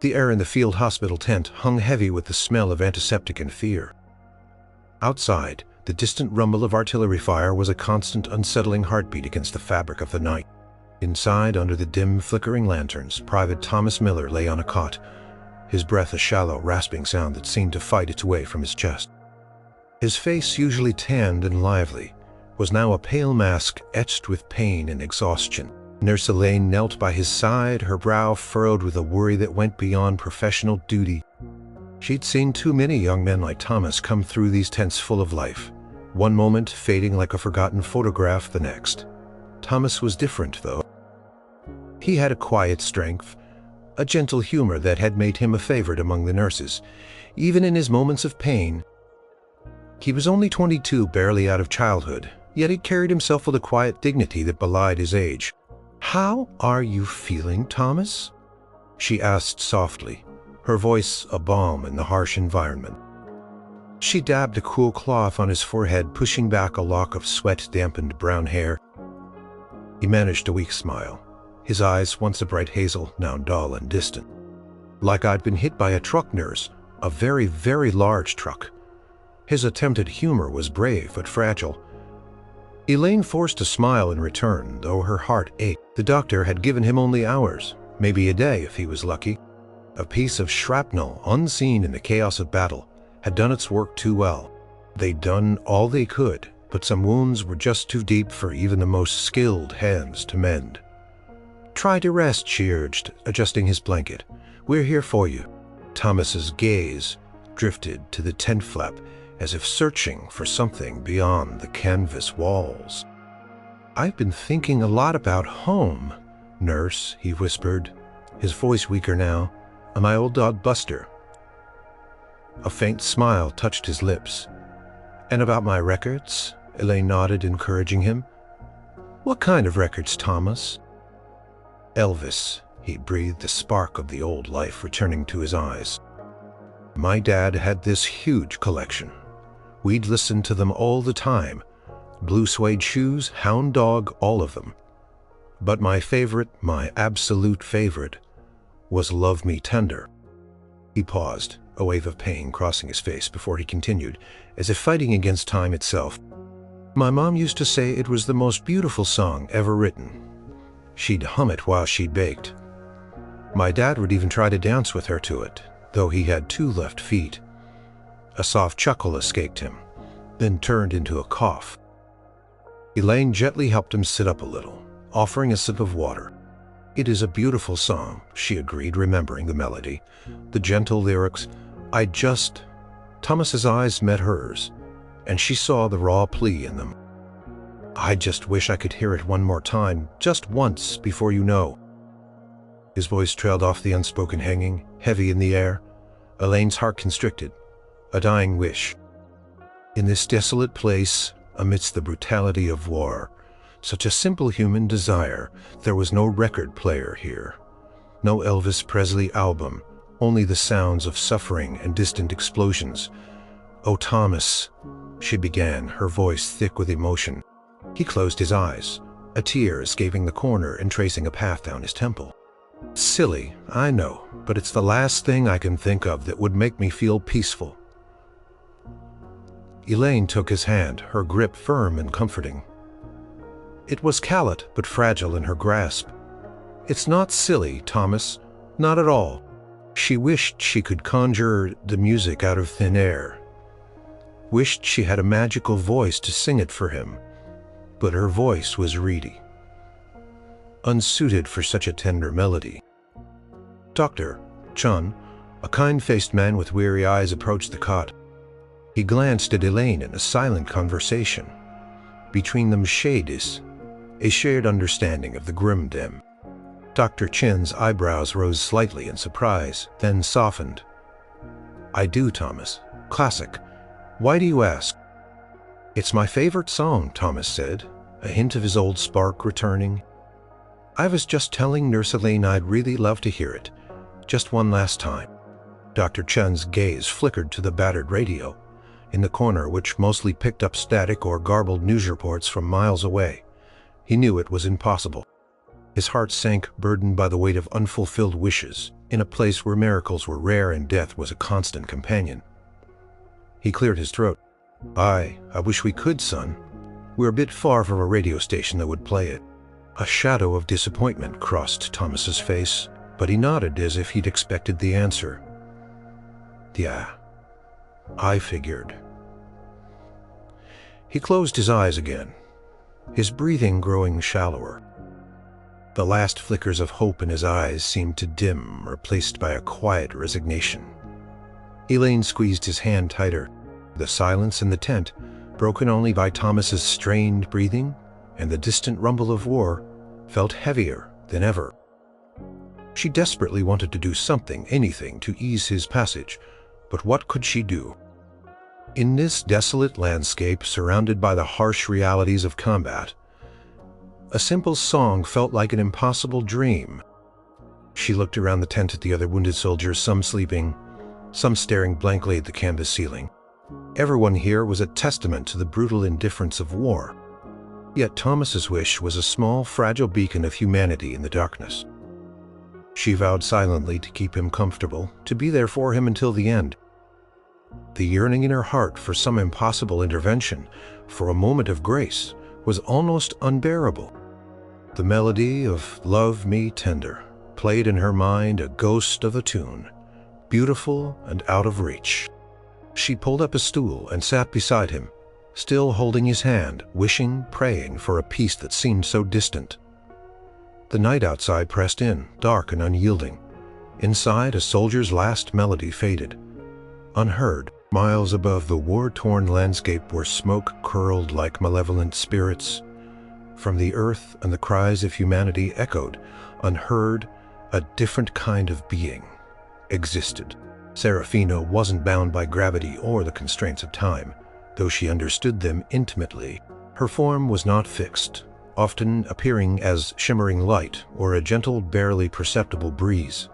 The air in the field hospital tent hung heavy with the smell of antiseptic and fear. Outside, the distant rumble of artillery fire was a constant, unsettling heartbeat against the fabric of the night. Inside, under the dim, flickering lanterns, Private Thomas Miller lay on a cot, his breath a shallow, rasping sound that seemed to fight its way from his chest. His face, usually tanned and lively, was now a pale mask etched with pain and exhaustion. Nurse Elaine knelt by his side, her brow furrowed with a worry that went beyond professional duty. She'd seen too many young men like Thomas come through these tents full of life, one moment fading like a forgotten photograph the next. Thomas was different, though. He had a quiet strength, a gentle humor that had made him a favorite among the nurses, even in his moments of pain. He was only 22, barely out of childhood, yet he carried himself with a quiet dignity that belied his age. "How are you feeling, Thomas?" she asked softly, her voice a balm in the harsh environment. She dabbed a cool cloth on his forehead, pushing back a lock of sweat-dampened brown hair. He managed a weak smile, his eyes, once a bright hazel, now dull and distant. "Like I'd been hit by a truck, nurse, a very, very large truck." His attempt at humor was brave but fragile. Elaine forced a smile in return, though her heart ached. The doctor had given him only hours, maybe a day if he was lucky. A piece of shrapnel, unseen in the chaos of battle, had done its work too well. They'd done all they could, but some wounds were just too deep for even the most skilled hands to mend. "Try to rest," she urged, adjusting his blanket. "We're here for you." Thomas's gaze drifted to the tent flap, as if searching for something beyond the canvas walls. "I've been thinking a lot about home, nurse," he whispered, his voice weaker now. "And my old dog Buster." A faint smile touched his lips. "And about my records?" Elaine nodded, encouraging him. "What kind of records, Thomas?" "Elvis," he breathed, the spark of the old life returning to his eyes. "My dad had this huge collection. We'd listen to them all the time. Blue suede shoes, hound dog, all of them. But my favorite, my absolute favorite, was Love Me Tender." He paused, a wave of pain crossing his face before he continued, as if fighting against time itself. "My mom used to say it was the most beautiful song ever written. She'd hum it while she baked. My dad would even try to dance with her to it, though he had 2 left feet." A soft chuckle escaped him, then turned into a cough. Elaine gently helped him sit up a little, offering a sip of water. "It is a beautiful song," she agreed, remembering the melody, the gentle lyrics. Thomas's eyes met hers, and she saw the raw plea in them. "I just wish I could hear it one more time, just once, before you know." His voice trailed off the unspoken hanging, heavy in the air. Elaine's heart constricted. A dying wish. In this desolate place, amidst the brutality of war, such a simple human desire, there was no record player here. No Elvis Presley album, only the sounds of suffering and distant explosions. "Oh, Thomas," she began, her voice thick with emotion. He closed his eyes, a tear escaping the corner and tracing a path down his temple. "Silly, I know, but it's the last thing I can think of that would make me feel peaceful." Elaine took his hand, her grip firm and comforting. It was callous but fragile in her grasp. "It's not silly, Thomas, not at all." She wished she could conjure the music out of thin air. Wished she had a magical voice to sing it for him, but her voice was reedy, unsuited for such a tender melody. Dr. Chen, a kind-faced man with weary eyes, approached the cot. He glanced at Elaine in a silent conversation. Between them a shared understanding of the grim dim. Dr. Chen's eyebrows rose slightly in surprise, then softened. "I do, Thomas. Classic. Why do you ask?" "It's my favorite song," Thomas said, a hint of his old spark returning. "I was just telling Nurse Elaine I'd really love to hear it, just one last time." Dr. Chen's gaze flickered to the battered radio in the corner, which mostly picked up static or garbled news reports from miles away. He knew it was impossible. His heart sank, burdened by the weight of unfulfilled wishes, in a place where miracles were rare and death was a constant companion. He cleared his throat. I wish we could, son. We're a bit far from a radio station that would play it." A shadow of disappointment crossed Thomas's face, but he nodded as if he'd expected the answer. "Yeah, I figured." He closed his eyes again, his breathing growing shallower. The last flickers of hope in his eyes seemed to dim, replaced by a quiet resignation. Elaine squeezed his hand tighter. The silence in the tent, broken only by Thomas's strained breathing and the distant rumble of war, felt heavier than ever. She desperately wanted to do something, anything, to ease his passage, but what could she do? In this desolate landscape, surrounded by the harsh realities of combat, a simple song felt like an impossible dream. She looked around the tent at the other wounded soldiers, some sleeping, some staring blankly at the canvas ceiling. Everyone here was a testament to the brutal indifference of war. Yet Thomas's wish was a small, fragile beacon of humanity in the darkness. She vowed silently to keep him comfortable, to be there for him until the end. The yearning in her heart for some impossible intervention, for a moment of grace, was almost unbearable. The melody of "Love Me Tender" played in her mind, a ghost of a tune, beautiful and out of reach. She pulled up a stool and sat beside him, still holding his hand, wishing, praying for a peace that seemed so distant. The night outside pressed in, dark and unyielding. Inside, a soldier's last melody faded, unheard, miles above the war-torn landscape where smoke curled like malevolent spirits. From the earth and the cries of humanity echoed, unheard, a different kind of being existed. Seraphina wasn't bound by gravity or the constraints of time, though she understood them intimately. Her form was not fixed, often appearing as shimmering light or a gentle, barely perceptible breeze.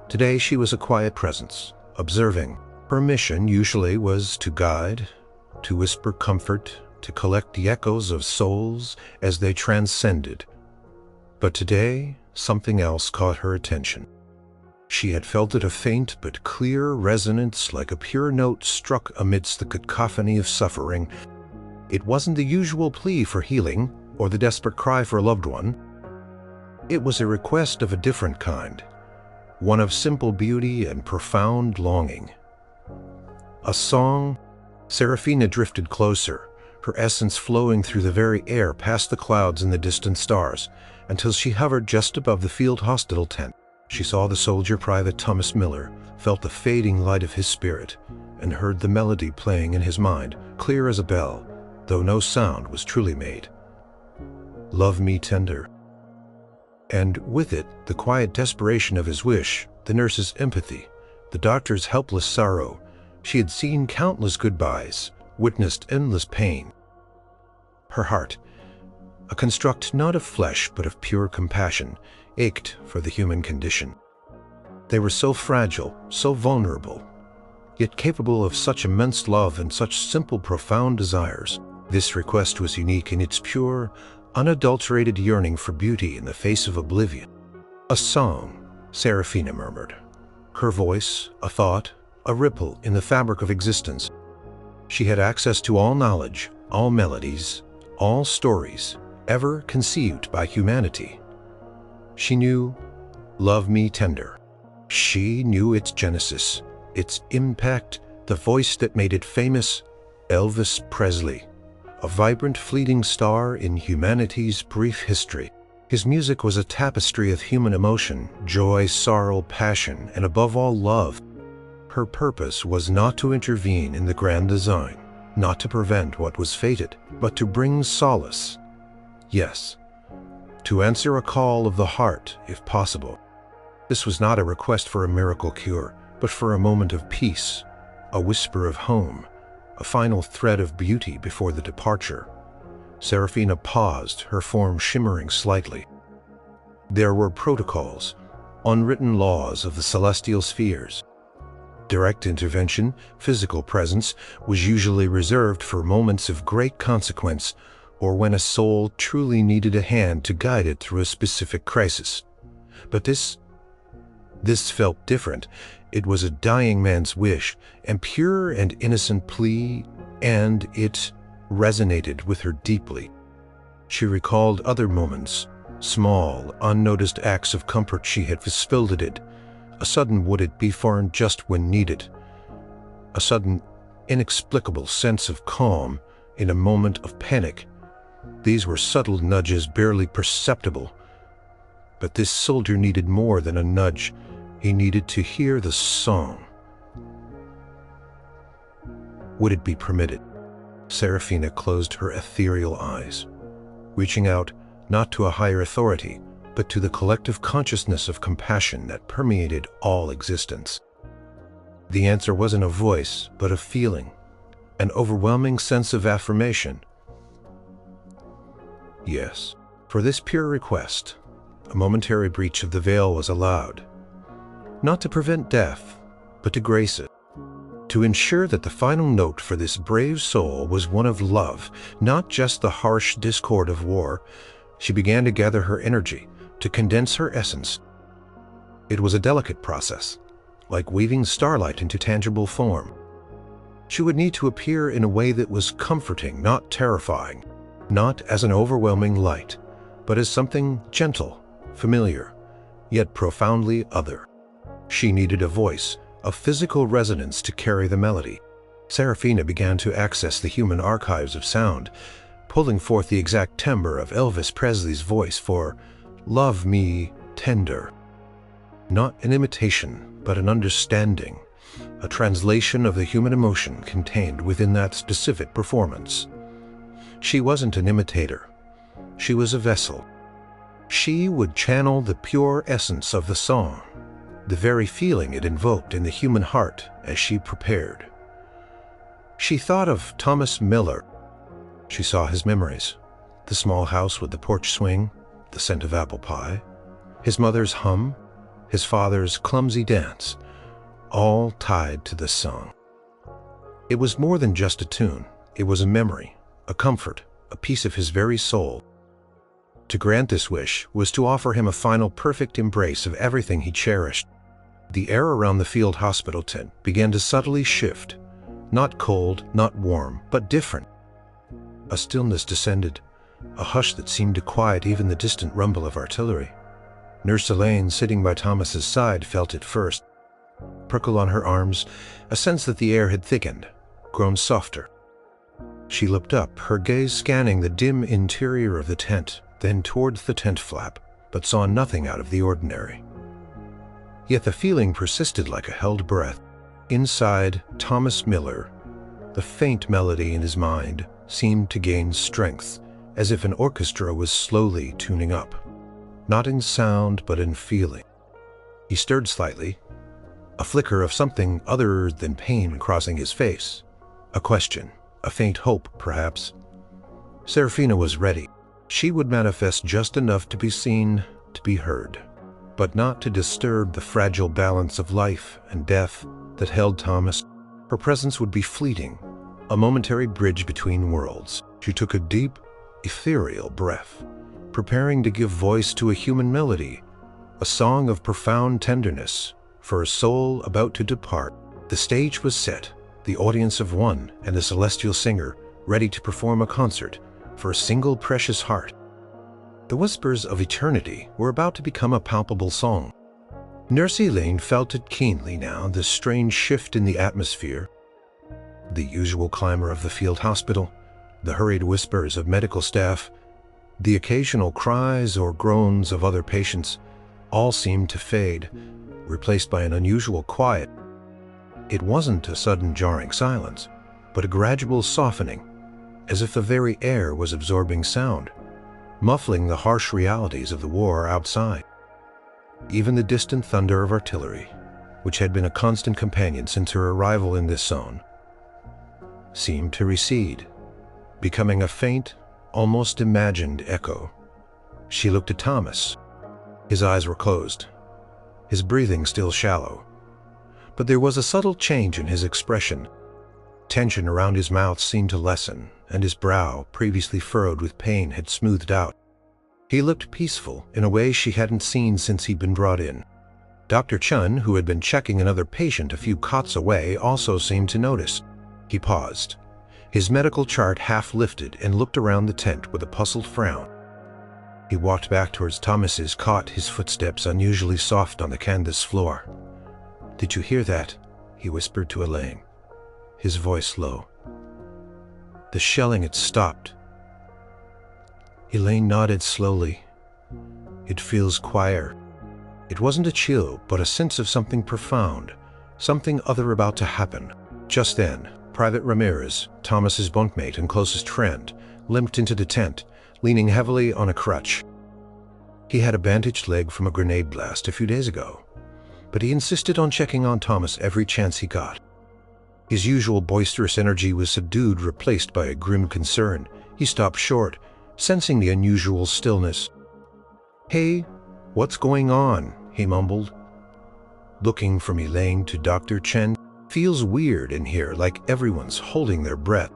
Today she was a quiet presence, observing. Her mission usually was to guide, to whisper comfort, to collect the echoes of souls as they transcended. But today, something else caught her attention. She had felt it, a faint but clear resonance, like a pure note struck amidst the cacophony of suffering. It wasn't the usual plea for healing or the desperate cry for a loved one. It was a request of a different kind, one of simple beauty and profound longing. A song. Seraphina drifted closer, her essence flowing through the very air past the clouds and the distant stars, until she hovered just above the field hospital tent. She saw the soldier, Private Thomas Miller, felt the fading light of his spirit, and heard the melody playing in his mind, clear as a bell, though no sound was truly made. "Love me tender." And with it, the quiet desperation of his wish, the nurse's empathy, the doctor's helpless sorrow. She had seen countless goodbyes, witnessed endless pain. Her heart, a construct not of flesh but of pure compassion, ached for the human condition. They were so fragile, so vulnerable, yet capable of such immense love and such simple, profound desires. This request was unique in its pure, unadulterated yearning for beauty in the face of oblivion. "A song," Seraphina murmured. Her voice, a thought, a ripple in the fabric of existence. She had access to all knowledge, all melodies, all stories ever conceived by humanity. She knew "Love Me Tender." She knew its genesis, its impact, the voice that made it famous. Elvis Presley, a vibrant, fleeting star in humanity's brief history. His music was a tapestry of human emotion, joy, sorrow, passion, and above all, love. Her purpose was not to intervene in the grand design, not to prevent what was fated, but to bring solace. Yes, to answer a call of the heart, if possible. This was not a request for a miracle cure, but for a moment of peace, a whisper of home, a final thread of beauty before the departure. Seraphina paused, her form shimmering slightly. There were protocols, unwritten laws of the celestial spheres. Direct intervention, physical presence, was usually reserved for moments of great consequence or when a soul truly needed a hand to guide it through a specific crisis. But this felt different. It was a dying man's wish, and pure and innocent plea, and it resonated with her deeply. She recalled other moments, small, unnoticed acts of comfort she had facilitated. A sudden would it be foreign just when needed. A sudden, inexplicable sense of calm in a moment of panic. These were subtle nudges, barely perceptible. But this soldier needed more than a nudge. He needed to hear the song. Would it be permitted? Seraphina closed her ethereal eyes, reaching out not to a higher authority, but to the collective consciousness of compassion that permeated all existence. The answer wasn't a voice, but a feeling, an overwhelming sense of affirmation. Yes, for this pure request, a momentary breach of the veil was allowed, not to prevent death, but to grace it, to ensure that the final note for this brave soul was one of love, not just the harsh discord of war. She began to gather her energy, to condense her essence. It was a delicate process, like weaving starlight into tangible form. She would need to appear in a way that was comforting, not terrifying, not as an overwhelming light, but as something gentle, familiar, yet profoundly other. She needed a voice, a physical resonance to carry the melody. Seraphina began to access the human archives of sound, pulling forth the exact timbre of Elvis Presley's voice for "Love Me Tender." Not an imitation, but an understanding, a translation of the human emotion contained within that specific performance. She wasn't an imitator. She was a vessel. She would channel the pure essence of the song, the very feeling it invoked in the human heart as she prepared. She thought of Thomas Miller. She saw his memories, the small house with the porch swing, the scent of apple pie, his mother's hum, his father's clumsy dance, all tied to this song. It was more than just a tune. It was a memory, a comfort, a piece of his very soul. To grant this wish was to offer him a final perfect embrace of everything he cherished. The air around the field hospital tent began to subtly shift, not cold, not warm, but different. A stillness descended, a hush that seemed to quiet even the distant rumble of artillery. Nurse Elaine, sitting by Thomas's side, felt it first. Prickle on her arms, a sense that the air had thickened, grown softer. She looked up, her gaze scanning the dim interior of the tent, then towards the tent flap, but saw nothing out of the ordinary. Yet the feeling persisted like a held breath. Inside Thomas Miller, the faint melody in his mind seemed to gain strength, as if an orchestra was slowly tuning up, not in sound but in feeling. He stirred slightly, a flicker of something other than pain crossing his face, a question, a faint hope, perhaps. Seraphina was ready. She would manifest just enough to be seen, to be heard, but not to disturb the fragile balance of life and death that held Thomas. Her presence would be fleeting, a momentary bridge between worlds. She took a deep, ethereal breath, preparing to give voice to a human melody, a song of profound tenderness for a soul about to depart. The stage was set, the audience of one, and the celestial singer ready to perform a concert for a single precious heart. The whispers of eternity were about to become a palpable song. Nurse Elaine felt it keenly now, this strange shift in the atmosphere. The usual clamor of the field hospital, the hurried whispers of medical staff, the occasional cries or groans of other patients, all seemed to fade, replaced by an unusual quiet. It wasn't a sudden jarring silence, but a gradual softening, as if the very air was absorbing sound, muffling the harsh realities of the war outside. Even the distant thunder of artillery, which had been a constant companion since her arrival in this zone, seemed to recede, becoming a faint, almost imagined echo. She looked at Thomas. His eyes were closed, his breathing still shallow, but there was a subtle change in his expression. Tension around his mouth seemed to lessen, and his brow, previously furrowed with pain, had smoothed out. He looked peaceful in a way she hadn't seen since he'd been brought in. Dr. Chen, who had been checking another patient a few cots away, also seemed to notice. He paused, his medical chart half lifted, and looked around the tent with a puzzled frown. He walked back towards Thomas's cot, his footsteps unusually soft on the canvas floor. "Did you hear that?" he whispered to Elaine, his voice low. "The shelling had stopped." Elaine nodded slowly. "It feels quieter." It wasn't a chill, but a sense of something profound, something other about to happen. Just then, Private Ramirez, Thomas's bunkmate and closest friend, limped into the tent, leaning heavily on a crutch. He had a bandaged leg from a grenade blast a few days ago, but he insisted on checking on Thomas every chance he got. His usual boisterous energy was subdued, replaced by a grim concern. He stopped short, sensing the unusual stillness. "Hey, what's going on?" he mumbled, looking from Elaine to Dr. Chen. "Feels weird in here, like everyone's holding their breath."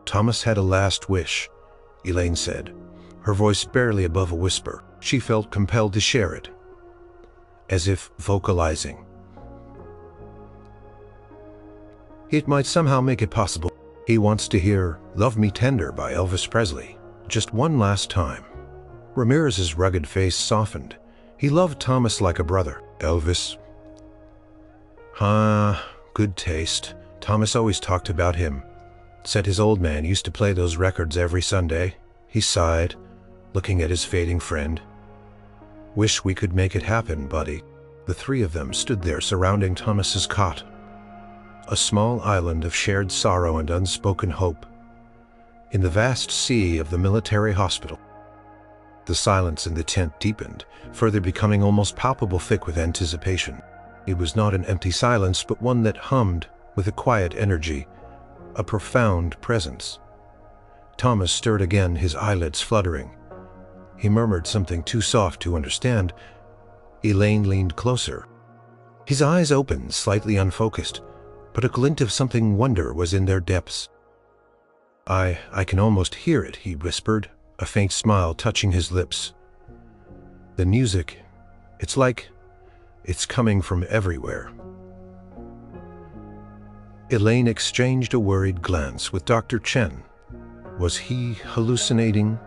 "Thomas had a last wish," Elaine said, her voice barely above a whisper. She felt compelled to share it, as if vocalizing. It might somehow make it possible. He wants to hear "Love Me Tender" by Elvis Presley, just one last time. Ramirez's rugged face softened. He loved Thomas like a brother. "Elvis? Good taste. Thomas always talked about him. Said his old man used to play those records every Sunday." He sighed, looking at his fading friend. "Wish we could make it happen, buddy." The three of them stood there surrounding Thomas's cot, a small island of shared sorrow and unspoken hope, in the vast sea of the military hospital. The silence in the tent deepened, further becoming almost palpable, thick with anticipation. It was not an empty silence, but one that hummed with a quiet energy, a profound presence. Thomas stirred again, his eyelids fluttering. He murmured something too soft to understand. Elaine leaned closer. His eyes opened, slightly unfocused, but a glint of something wonder was in their depths. I can almost hear it," he whispered, a faint smile touching his lips. "The music, it's like it's coming from everywhere." Elaine exchanged a worried glance with Dr. Chen. Was he hallucinating?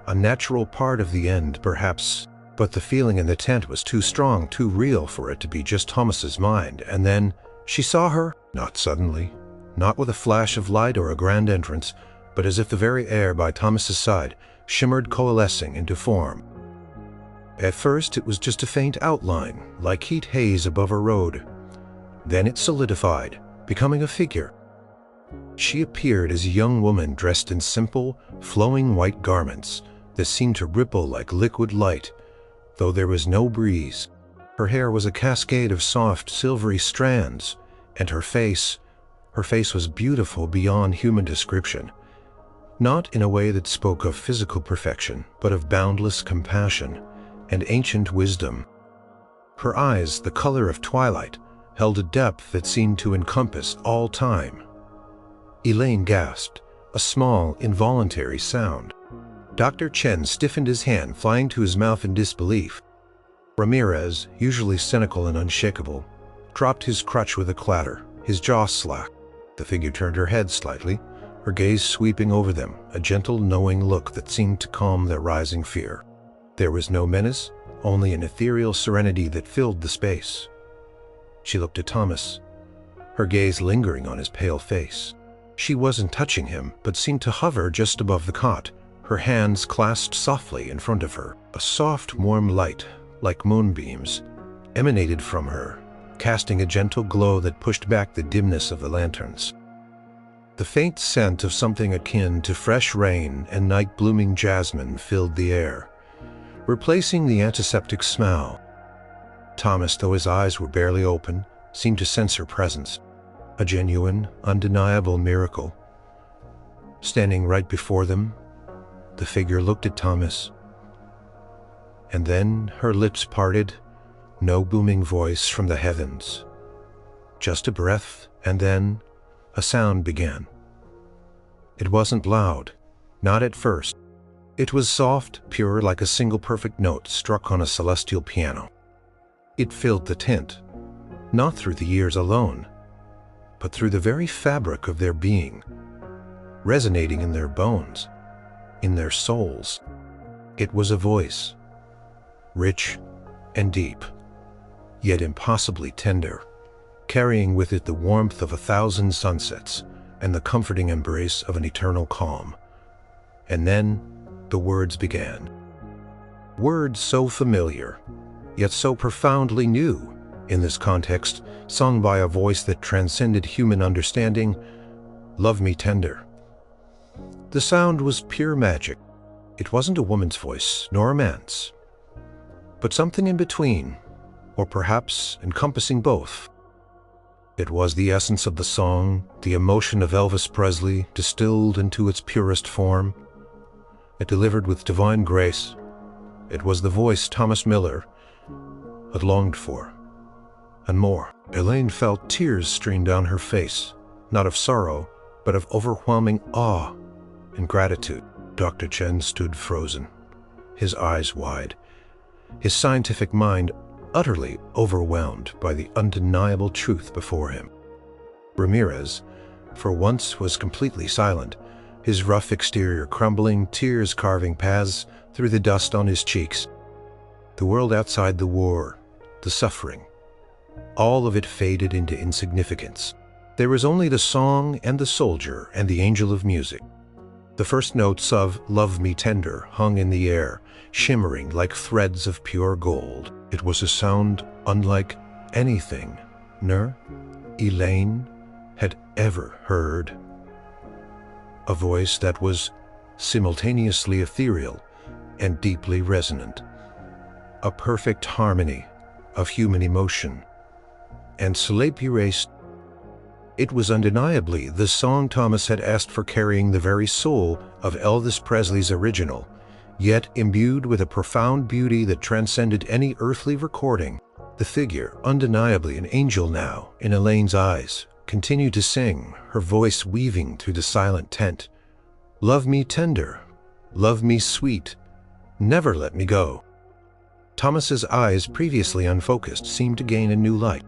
A natural part of the end, perhaps, but the feeling in the tent was too strong, too real for it to be just Thomas's mind. And then she saw her, not suddenly, not with a flash of light or a grand entrance, but as if the very air by Thomas's side shimmered, coalescing into form. At first it was just a faint outline, like heat haze above a road. Then it solidified, becoming a figure. She appeared as a young woman dressed in simple, flowing white garments that seemed to ripple like liquid light, though there was no breeze. Her hair was a cascade of soft, silvery strands, and her face was beautiful beyond human description. Not in a way that spoke of physical perfection, but of boundless compassion and ancient wisdom. Her eyes, the color of twilight, held a depth that seemed to encompass all time. Elaine gasped, a small, involuntary sound. Dr. Chen stiffened his hand, flying to his mouth in disbelief. Ramirez, usually cynical and unshakable, dropped his crutch with a clatter, his jaw slack. The figure turned her head slightly, her gaze sweeping over them, a gentle, knowing look that seemed to calm their rising fear. There was no menace, only an ethereal serenity that filled the space. She looked at Thomas, her gaze lingering on his pale face. She wasn't touching him, but seemed to hover just above the cot, her hands clasped softly in front of her. A soft, warm light, like moonbeams, emanated from her, casting a gentle glow that pushed back the dimness of the lanterns. The faint scent of something akin to fresh rain and night-blooming jasmine filled the air, replacing the antiseptic smell. Thomas, though his eyes were barely open, seemed to sense her presence, a genuine, undeniable miracle. Standing right before them, the figure looked at Thomas, and then her lips parted, no booming voice from the heavens. Just a breath, and then a sound began. It wasn't loud, not at first. It was soft, pure, like a single perfect note struck on a celestial piano. It filled the tent, not through the ears alone, but through the very fabric of their being, resonating in their bones, in their souls. It was a voice, rich and deep, yet impossibly tender, carrying with it the warmth of 1,000 sunsets and the comforting embrace of an eternal calm. And then the words began. Words so familiar, yet so profoundly new in this context, sung by a voice that transcended human understanding. Love me tender. The sound was pure magic. It wasn't a woman's voice, nor a man's, but something in between, or perhaps encompassing both. It was the essence of the song, the emotion of Elvis Presley distilled into its purest form. It delivered with divine grace. It was the voice Thomas Miller had longed for, and more. Elaine felt tears stream down her face, not of sorrow, but of overwhelming awe and gratitude. Dr. Chen stood frozen, his eyes wide, his scientific mind utterly overwhelmed by the undeniable truth before him. Ramirez, for once, was completely silent, his rough exterior crumbling, tears carving paths through the dust on his cheeks. The world outside the war, the suffering, all of it faded into insignificance. There was only the song and the soldier and the angel of music. The first notes of Love Me Tender hung in the air, shimmering like threads of pure gold. It was a sound unlike anything Elaine had ever heard. A voice that was simultaneously ethereal and deeply resonant. A perfect harmony of human emotion and solace erased. It was undeniably the song Thomas had asked for, carrying the very soul of Elvis Presley's original, yet imbued with a profound beauty that transcended any earthly recording. The figure, undeniably an angel now in Elaine's eyes, continued to sing, her voice weaving through the silent tent. Love me tender, love me sweet, never let me go. Thomas's eyes, previously unfocused, seemed to gain a new light.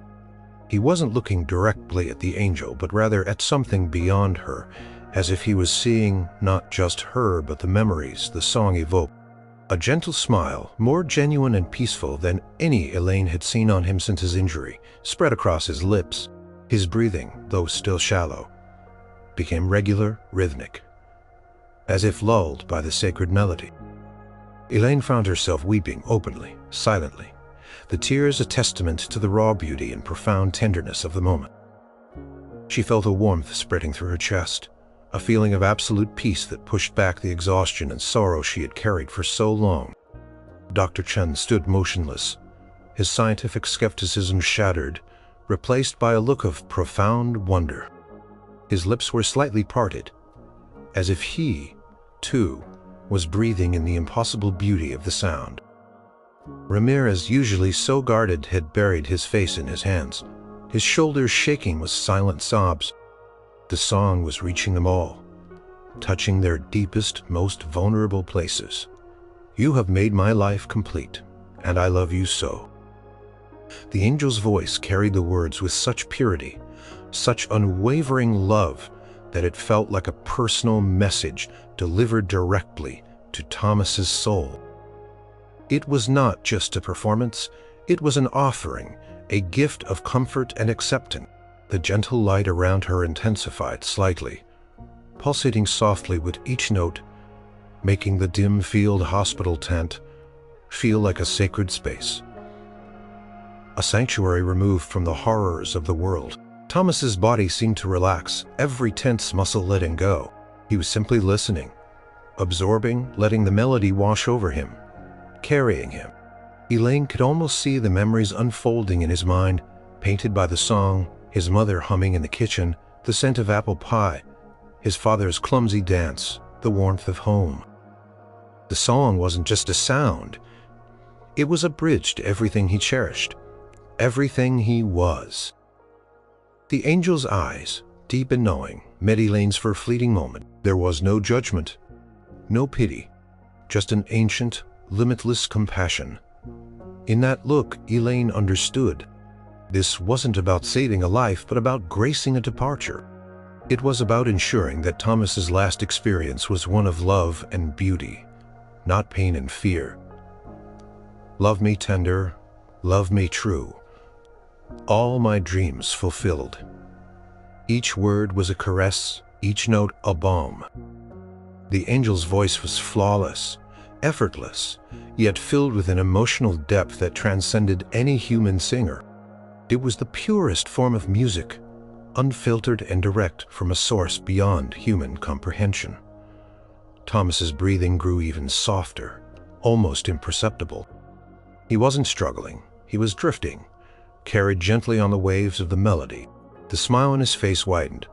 He wasn't looking directly at the angel, but rather at something beyond her, as if he was seeing not just her, but the memories the song evoked. A gentle smile, more genuine and peaceful than any Elaine had seen on him since his injury, spread across his lips. His breathing, though still shallow, became regular, rhythmic, as if lulled by the sacred melody. Elaine found herself weeping openly, silently, the tears a testament to the raw beauty and profound tenderness of the moment. She felt a warmth spreading through her chest, a feeling of absolute peace that pushed back the exhaustion and sorrow she had carried for so long. Dr. Chen stood motionless, his scientific skepticism shattered, replaced by a look of profound wonder. His lips were slightly parted, as if he, too, was breathing in the impossible beauty of the sound. Ramirez, usually so guarded, had buried his face in his hands, his shoulders shaking with silent sobs. The song was reaching them all, touching their deepest, most vulnerable places. You have made my life complete, and I love you so. The angel's voice carried the words with such purity, such unwavering love, that it felt like a personal message delivered directly to Thomas's soul. It was not just a performance, it was an offering, a gift of comfort and acceptance. The gentle light around her intensified slightly, pulsating softly with each note, making the dim field hospital tent feel like a sacred space, a sanctuary removed from the horrors of the world. Thomas's body seemed to relax, every tense muscle letting go. He was simply listening, absorbing, letting the melody wash over him, carrying him. Elaine could almost see the memories unfolding in his mind, painted by the song, his mother humming in the kitchen, the scent of apple pie, his father's clumsy dance, the warmth of home. The song wasn't just a sound. It was a bridge to everything he cherished, everything he was. The angel's eyes, deep and knowing, met Elaine's for a fleeting moment. There was no judgment, no pity, just an ancient, limitless compassion. In that look, Elaine understood. This wasn't about saving a life, but about gracing a departure. It was about ensuring that Thomas's last experience was one of love and beauty, not pain and fear. Love me tender, love me true. All my dreams fulfilled. Each word was a caress, each note a balm. The angel's voice was flawless, effortless, yet filled with an emotional depth that transcended any human singer. It was the purest form of music, unfiltered and direct from a source beyond human comprehension. Thomas's breathing grew even softer, almost imperceptible. He wasn't struggling, he was drifting, carried gently on the waves of the melody. The smile on his face widened,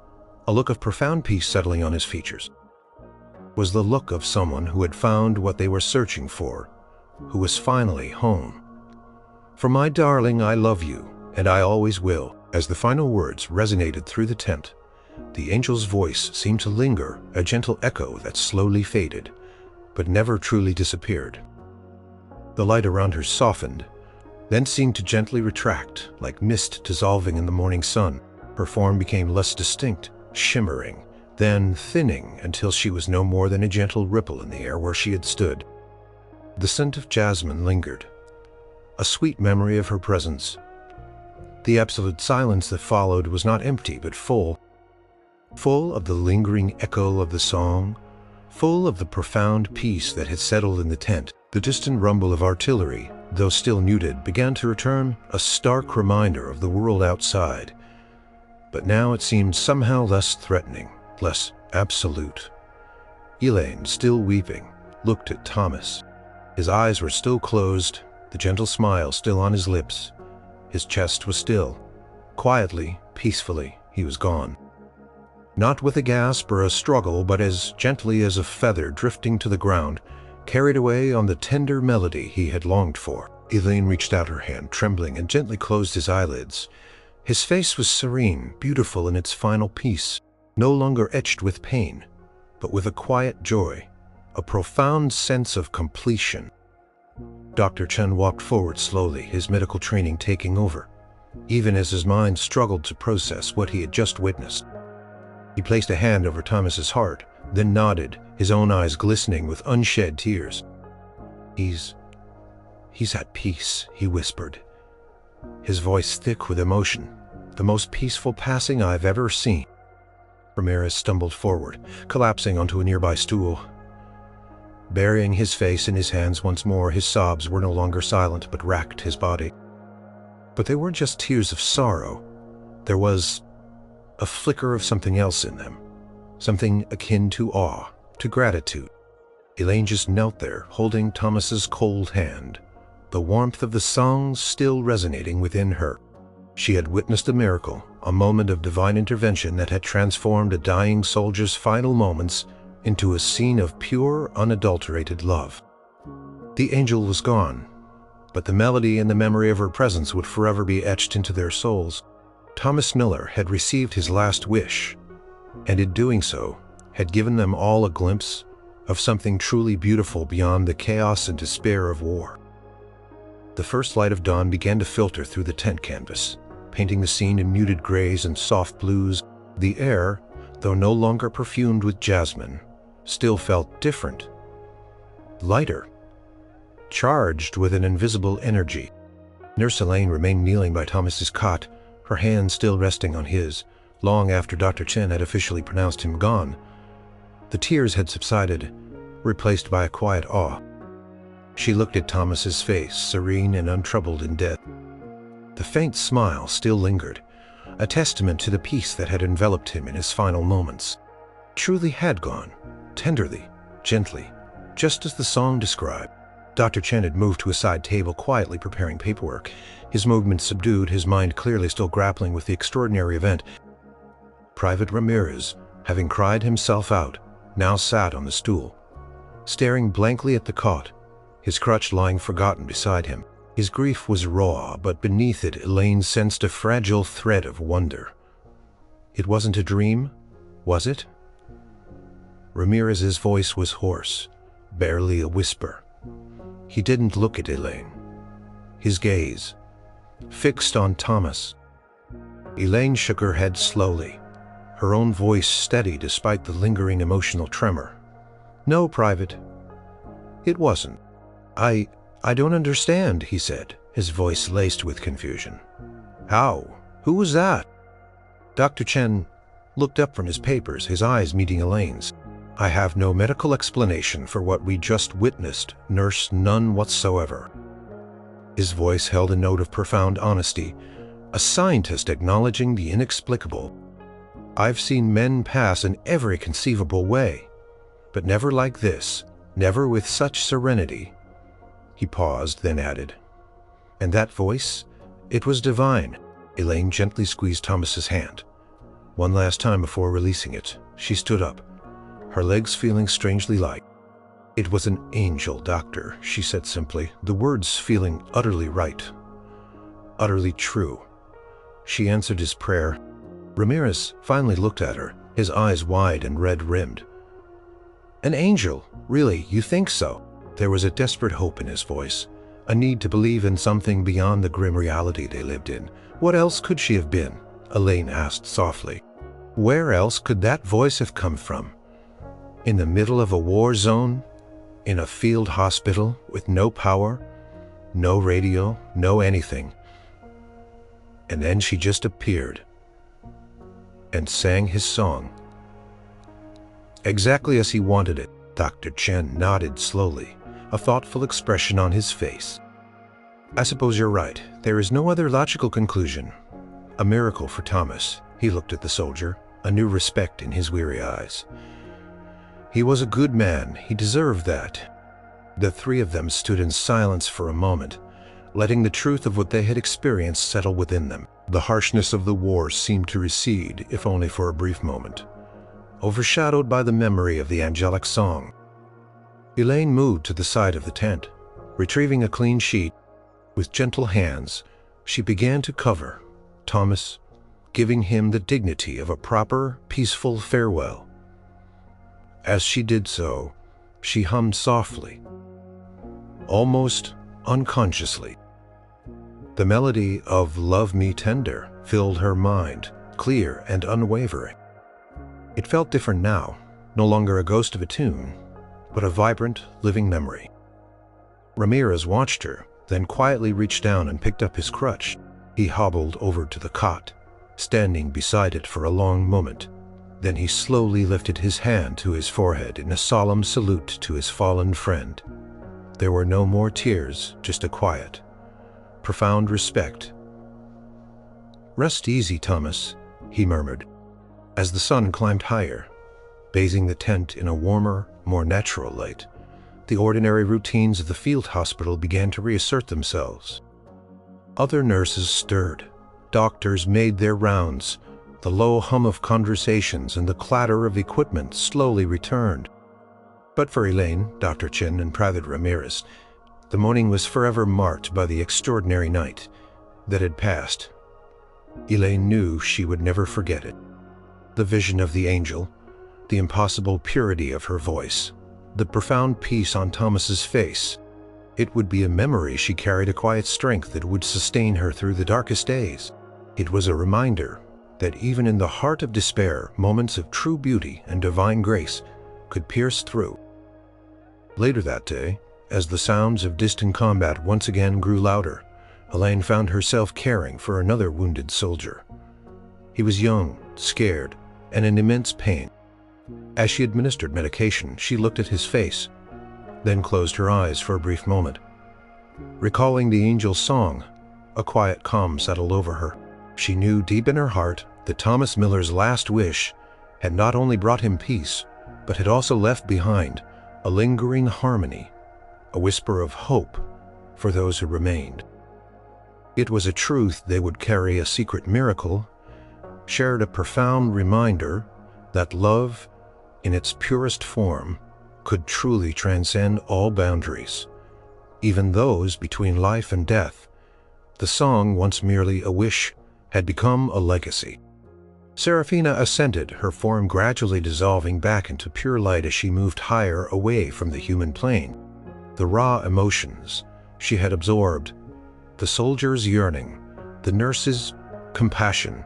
a look of profound peace settling on his features. It was the look of someone who had found what they were searching for, who was finally home. For my darling, I love you, and I always will. As the final words resonated through the tent, the angel's voice seemed to linger, a gentle echo that slowly faded, but never truly disappeared. The light around her softened, then seemed to gently retract, like mist dissolving in the morning sun. Her form became less distinct, shimmering, then thinning until she was no more than a gentle ripple in the air where she had stood. The scent of jasmine lingered, a sweet memory of her presence. The absolute silence that followed was not empty but full of the lingering echo of the song, full of the profound peace that had settled in the tent. The distant rumble of artillery, though still muted, began to return, a stark reminder of the world outside. But now it seemed somehow less threatening, less absolute. Elaine, still weeping, looked at Thomas. His eyes were still closed, the gentle smile still on his lips. His chest was still. Quietly, peacefully, he was gone. Not with a gasp or a struggle, but as gently as a feather drifting to the ground, carried away on the tender melody he had longed for. Elaine reached out her hand, trembling, and gently closed his eyelids. His face was serene, beautiful in its final peace, no longer etched with pain, but with a quiet joy, a profound sense of completion. Dr. Chen walked forward slowly, his medical training taking over, even as his mind struggled to process what he had just witnessed. He placed a hand over Thomas's heart, then nodded, his own eyes glistening with unshed tears. He's at peace, he whispered, his voice thick with emotion. The most peaceful passing I've ever seen. Ramirez stumbled forward, collapsing onto a nearby stool. Burying his face in his hands once more, his sobs were no longer silent but racked his body. But they weren't just tears of sorrow. There was a flicker of something else in them, something akin to awe, to gratitude. Elaine just knelt there, holding Thomas's cold hand, the warmth of the songs still resonating within her. She had witnessed a miracle, a moment of divine intervention that had transformed a dying soldier's final moments into a scene of pure, unadulterated love. The angel was gone, but the melody and the memory of her presence would forever be etched into their souls. Thomas Miller had received his last wish, and in doing so, had given them all a glimpse of something truly beautiful beyond the chaos and despair of war. The first light of dawn began to filter through the tent canvas, painting the scene in muted grays and soft blues. The air, though no longer perfumed with jasmine, still felt different, lighter, charged with an invisible energy. Nurse Elaine remained kneeling by Thomas's cot, her hand still resting on his, long after Dr. Chen had officially pronounced him gone. The tears had subsided, replaced by a quiet awe. She looked at Thomas's face, serene and untroubled in death. The faint smile still lingered, a testament to the peace that had enveloped him in his final moments. Truly had gone, tenderly, gently, just as the song described. Dr. Chen had moved to a side table, quietly preparing paperwork, his movements subdued, his mind clearly still grappling with the extraordinary event. Private Ramirez, having cried himself out, now sat on the stool, staring blankly at the cot, his crutch lying forgotten beside him. His grief was raw, but beneath it Elaine sensed a fragile thread of wonder. It wasn't a dream, Was it? Ramirez's voice was hoarse, barely a whisper. He didn't look at Elaine. His gaze, fixed on Thomas. Elaine shook her head slowly, her own voice steady despite the lingering emotional tremor. No, Private. It wasn't. I don't understand, he said, his voice laced with confusion. How? Who was that? Dr. Chen looked up from his papers, his eyes meeting Elaine's. I have no medical explanation for what we just witnessed, nurse, none whatsoever. His voice held a note of profound honesty, a scientist acknowledging the inexplicable. I've seen men pass in every conceivable way, but never like this, never with such serenity. He paused, then added, and that voice, it was divine. Elaine gently squeezed Thomas's hand. One last time before releasing it, she stood up, her legs feeling strangely light. It was an angel, Doctor, she said simply, the words feeling utterly right, utterly true. She answered his prayer. Ramirez finally looked at her, his eyes wide and red-rimmed. An angel? Really, you think so? There was a desperate hope in his voice, a need to believe in something beyond the grim reality they lived in. What else could she have been? Elaine asked softly. Where else could that voice have come from? In the middle of a war zone? In a field hospital with no power, no radio, no anything. And then she just appeared and sang his song. Exactly as he wanted it. Dr. Chen nodded slowly, a thoughtful expression on his face. I suppose you're right. There is no other logical conclusion. A miracle for Thomas. He looked at the soldier, a new respect in his weary eyes. He was a good man. He deserved that. The three of them stood in silence for a moment, letting the truth of what they had experienced settle within them. The harshness of the war seemed to recede, if only for a brief moment, overshadowed by the memory of the angelic song. Elaine moved to the side of the tent. Retrieving a clean sheet, with gentle hands, she began to cover Thomas, giving him the dignity of a proper, peaceful farewell. As she did so, she hummed softly, almost unconsciously. The melody of Love Me Tender filled her mind, clear and unwavering. It felt different now, no longer a ghost of a tune, but a vibrant, living memory. Ramirez watched her, then quietly reached down and picked up his crutch. He hobbled over to the cot, standing beside it for a long moment. Then he slowly lifted his hand to his forehead in a solemn salute to his fallen friend. There were no more tears, just a quiet, profound respect. Rest easy, Thomas, he murmured, as the sun climbed higher, bathing the tent in a warmer, more natural light. The ordinary routines of the field hospital began to reassert themselves. Other nurses stirred. Doctors made their rounds. The low hum of conversations and the clatter of equipment slowly returned. But for Elaine, Dr. Chen, and Private Ramirez, the morning was forever marked by the extraordinary night that had passed. Elaine knew she would never forget it. The vision of the angel, the impossible purity of her voice, the profound peace on Thomas's face. It would be a memory she carried, a quiet strength that would sustain her through the darkest days. It was a reminder that even in the heart of despair, moments of true beauty and divine grace could pierce through. Later that day, as the sounds of distant combat once again grew louder, Elaine found herself caring for another wounded soldier. He was young, scared, and in immense pain. As she administered medication, she looked at his face, then closed her eyes for a brief moment. Recalling the angel's song, a quiet calm settled over her. She knew deep in her heart that Thomas Miller's last wish had not only brought him peace, but had also left behind a lingering harmony, a whisper of hope for those who remained. It was a truth they would carry, a secret miracle, shared a profound reminder that love, in its purest form, could truly transcend all boundaries, even those between life and death. The song, once merely a wish, had become a legacy. Seraphina ascended, her form gradually dissolving back into pure light as she moved higher away from the human plane. The raw emotions she had absorbed, the soldier's yearning, the nurse's compassion,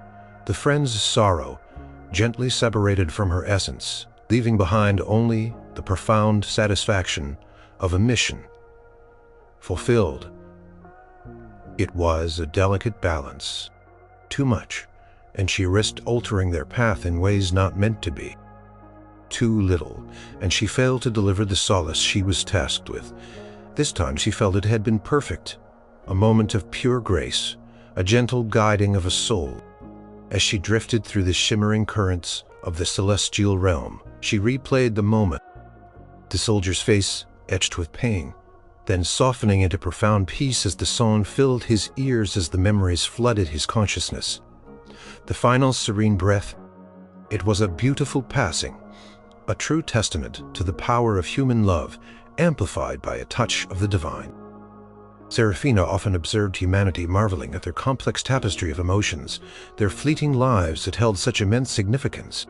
the friend's sorrow, gently separated from her essence, leaving behind only the profound satisfaction of a mission fulfilled. It was a delicate balance. Too much, and she risked altering their path in ways not meant to be. Too little, and she failed to deliver the solace she was tasked with. This time she felt it had been perfect, a moment of pure grace, a gentle guiding of a soul. As she drifted through the shimmering currents of the celestial realm, she replayed the moment, the soldier's face etched with pain, then softening into profound peace as the song filled his ears as the memories flooded his consciousness. The final serene breath, it was a beautiful passing, a true testament to the power of human love, amplified by a touch of the divine. Seraphina often observed humanity marveling at their complex tapestry of emotions, their fleeting lives that held such immense significance.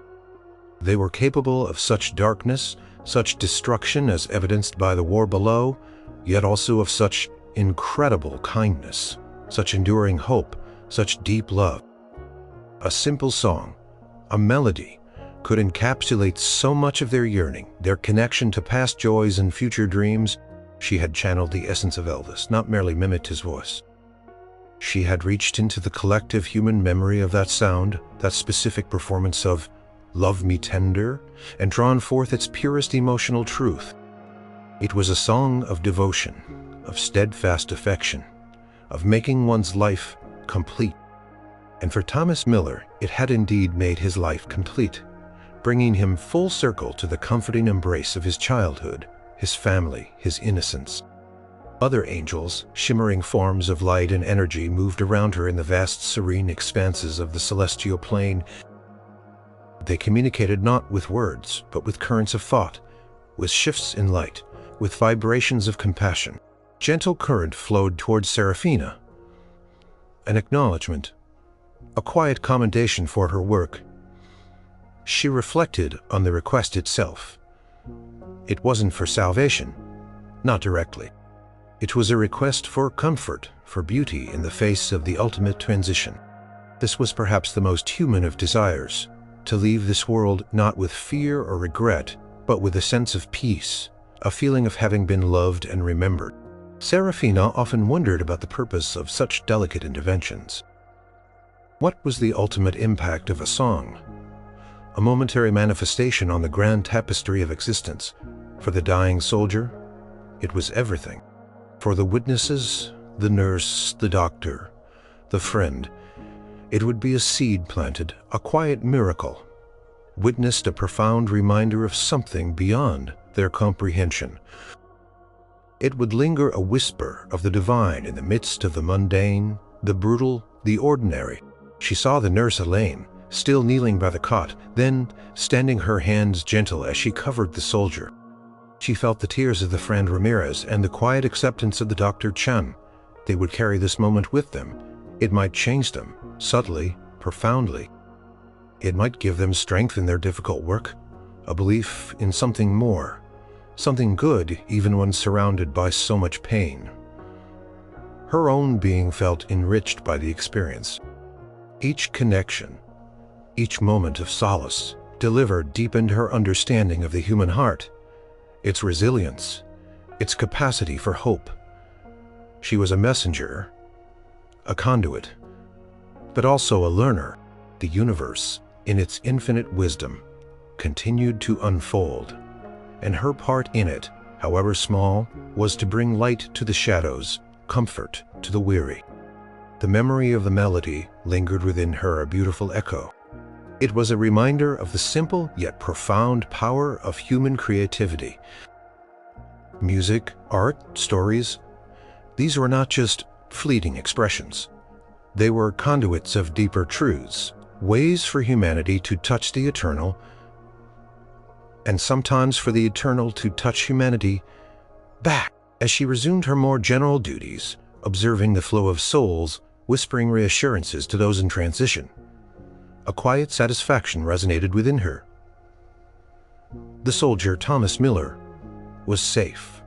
They were capable of such darkness, such destruction as evidenced by the war below, yet also of such incredible kindness, such enduring hope, such deep love. A simple song, a melody, could encapsulate so much of their yearning, their connection to past joys and future dreams. She had channeled the essence of Elvis, not merely mimicked his voice. She had reached into the collective human memory of that sound, that specific performance of "Love Me Tender," and drawn forth its purest emotional truth. It was a song of devotion, of steadfast affection, of making one's life complete. And for Thomas Miller, it had indeed made his life complete, bringing him full circle to the comforting embrace of his childhood, his family, his innocence. Other angels, shimmering forms of light and energy, moved around her in the vast serene expanses of the celestial plane. They communicated not with words, but with currents of thought, with shifts in light, with vibrations of compassion. Gentle current flowed towards Seraphina, an acknowledgement, a quiet commendation for her work. She reflected on the request itself. It wasn't for salvation, not directly. It was a request for comfort, for beauty in the face of the ultimate transition. This was perhaps the most human of desires, to leave this world not with fear or regret, but with a sense of peace, a feeling of having been loved and remembered. Seraphina often wondered about the purpose of such delicate interventions. What was the ultimate impact of a song? A momentary manifestation on the grand tapestry of existence. For the dying soldier, it was everything. For the witnesses, the nurse, the doctor, the friend, it would be a seed planted, a quiet miracle, witnessed a profound reminder of something beyond their comprehension. It would linger a whisper of the divine in the midst of the mundane, the brutal, the ordinary. She saw the nurse Elaine, still kneeling by the cot, then standing her hands gentle as she covered the soldier. She felt the tears of the friend Ramirez and the quiet acceptance of the Dr. Chen. They would carry this moment with them. It might change them, subtly, profoundly. It might give them strength in their difficult work, a belief in something more, something good even when surrounded by so much pain. Her own being felt enriched by the experience. Each connection, each moment of solace delivered deepened her understanding of the human heart, its resilience, its capacity for hope. She was a messenger, a conduit, but also a learner. The universe, in its infinite wisdom, continued to unfold, and her part in it, however small, was to bring light to the shadows, comfort to the weary. The memory of the melody lingered within her, a beautiful echo. It was a reminder of the simple yet profound power of human creativity. Music, art, stories, these were not just fleeting expressions. They were conduits of deeper truths, ways for humanity to touch the eternal, and sometimes for the eternal to touch humanity back. As she resumed her more general duties, observing the flow of souls, whispering reassurances to those in transition, A quiet satisfaction resonated within her. The soldier, Thomas Miller, was safe.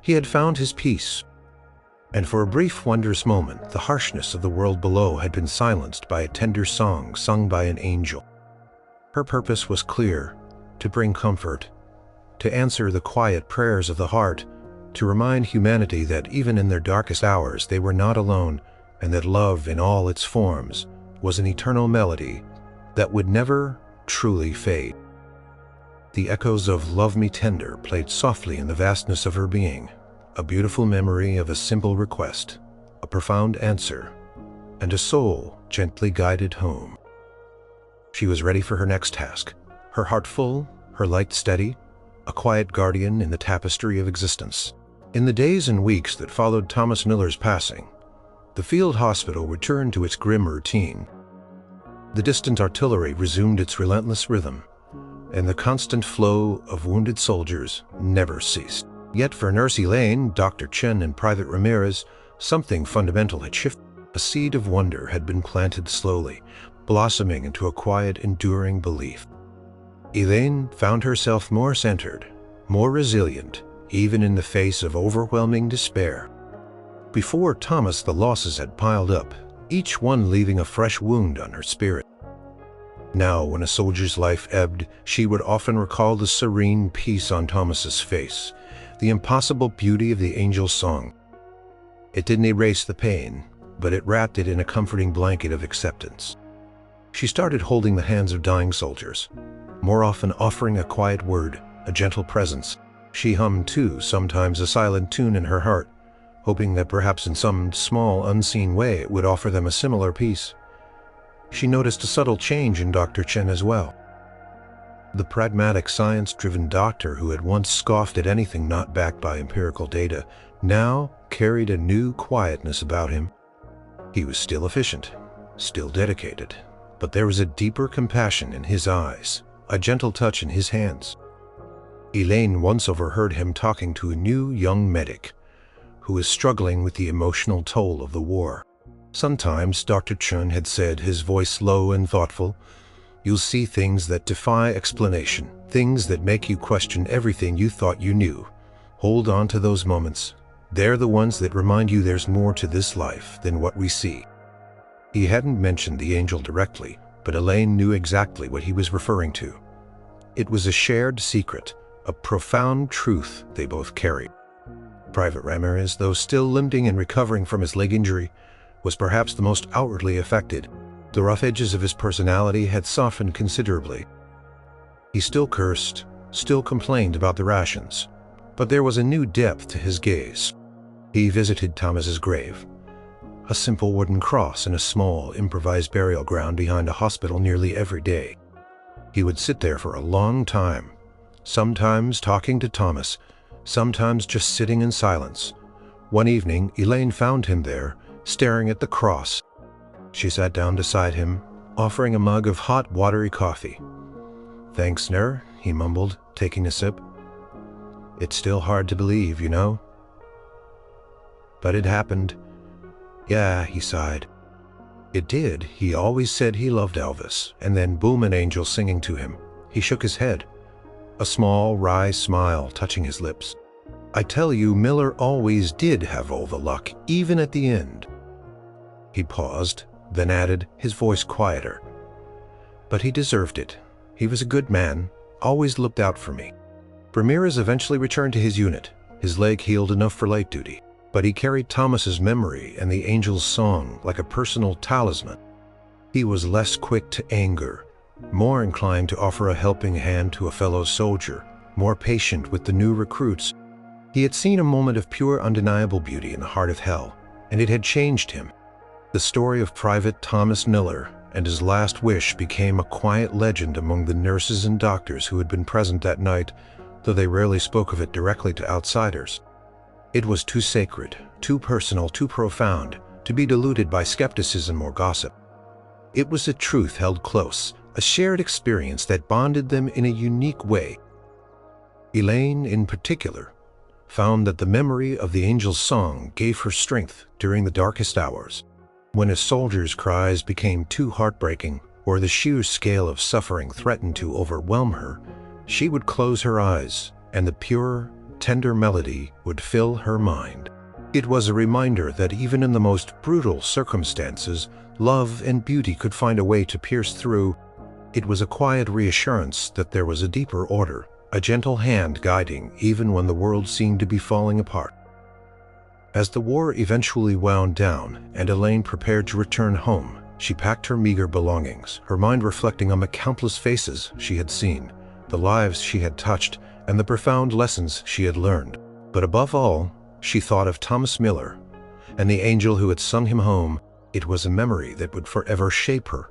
He had found his peace, and for a brief, wondrous moment, the harshness of the world below had been silenced by a tender song sung by an angel. Her purpose was clear: to bring comfort, to answer the quiet prayers of the heart, to remind humanity that even in their darkest hours they were not alone, and that love in all its forms was an eternal melody that would never truly fade. The echoes of "Love Me Tender" played softly in the vastness of her being, a beautiful memory of a simple request, a profound answer, and a soul gently guided home. She was ready for her next task, her heart full, her light steady, a quiet guardian in the tapestry of existence. In the days and weeks that followed Thomas Miller's passing, the field hospital returned to its grim routine. The distant artillery resumed its relentless rhythm, and the constant flow of wounded soldiers never ceased. Yet for Nurse Elaine, Dr. Chen, and Private Ramirez, something fundamental had shifted. A seed of wonder had been planted slowly, blossoming into a quiet, enduring belief. Elaine found herself more centered, more resilient, even in the face of overwhelming despair. Before Thomas, the losses had piled up, each one leaving a fresh wound on her spirit. Now, when a soldier's life ebbed, she would often recall the serene peace on Thomas's face, the impossible beauty of the angel's song. It didn't erase the pain, but it wrapped it in a comforting blanket of acceptance. She started holding the hands of dying soldiers, more often offering a quiet word, a gentle presence. She hummed, too, sometimes a silent tune in her heart, hoping that perhaps in some small, unseen way it would offer them a similar peace. She noticed a subtle change in Dr. Chen as well. The pragmatic, science-driven doctor who had once scoffed at anything not backed by empirical data now carried a new quietness about him. He was still efficient, still dedicated, but there was a deeper compassion in his eyes, a gentle touch in his hands. Elaine once overheard him talking to a new young medic who was struggling with the emotional toll of the war. Sometimes, Dr. Chen had said, his voice low and thoughtful, "You'll see things that defy explanation, things that make you question everything you thought you knew. Hold on to those moments. They're the ones that remind you there's more to this life than what we see." He hadn't mentioned the angel directly, but Elaine knew exactly what he was referring to. It was a shared secret, a profound truth they both carried. Private Ramirez, though still limping and recovering from his leg injury, was perhaps the most outwardly affected. The rough edges of his personality had softened considerably. He still cursed, still complained about the rations, but there was a new depth to his gaze. He visited Thomas's grave, a simple wooden cross in a small, improvised burial ground behind a hospital, nearly every day. He would sit there for a long time, sometimes talking to Thomas, sometimes just sitting in silence. One evening, Elaine found him there, staring at the cross. She sat down beside him, offering a mug of hot, watery coffee. "Thanks, Ner," he mumbled, taking a sip. "It's still hard to believe, you know. But it happened." "Yeah," he sighed. "It did. He always said he loved Elvis." And then boom, an angel singing to him. He shook his head, a small, wry smile touching his lips. "I tell you, Miller always did have all the luck, even at the end." He paused, then added, his voice quieter, "But he deserved it. He was a good man, always looked out for me." Ramirez eventually returned to his unit, his leg healed enough for light duty, but he carried Thomas's memory and the angel's song like a personal talisman. He was less quick to anger, more inclined to offer a helping hand to a fellow soldier, more patient with the new recruits. He had seen a moment of pure, undeniable beauty in the heart of hell, and it had changed him. The story of Private Thomas Miller and his last wish became a quiet legend among the nurses and doctors who had been present that night, though they rarely spoke of it directly to outsiders. It was too sacred, too personal, too profound to be diluted by skepticism or gossip. It was a truth held close, a shared experience that bonded them in a unique way. Elaine, in particular, found that the memory of the angel's song gave her strength during the darkest hours. When a soldier's cries became too heartbreaking, or the sheer scale of suffering threatened to overwhelm her, she would close her eyes, and the pure, tender melody would fill her mind. It was a reminder that even in the most brutal circumstances, love and beauty could find a way to pierce through. It was a quiet reassurance that there was a deeper order, a gentle hand guiding even when the world seemed to be falling apart. As the war eventually wound down and Elaine prepared to return home, she packed her meager belongings, her mind reflecting on the countless faces she had seen, the lives she had touched, and the profound lessons she had learned. But above all, she thought of Thomas Miller and the angel who had sung him home. It was a memory that would forever shape her,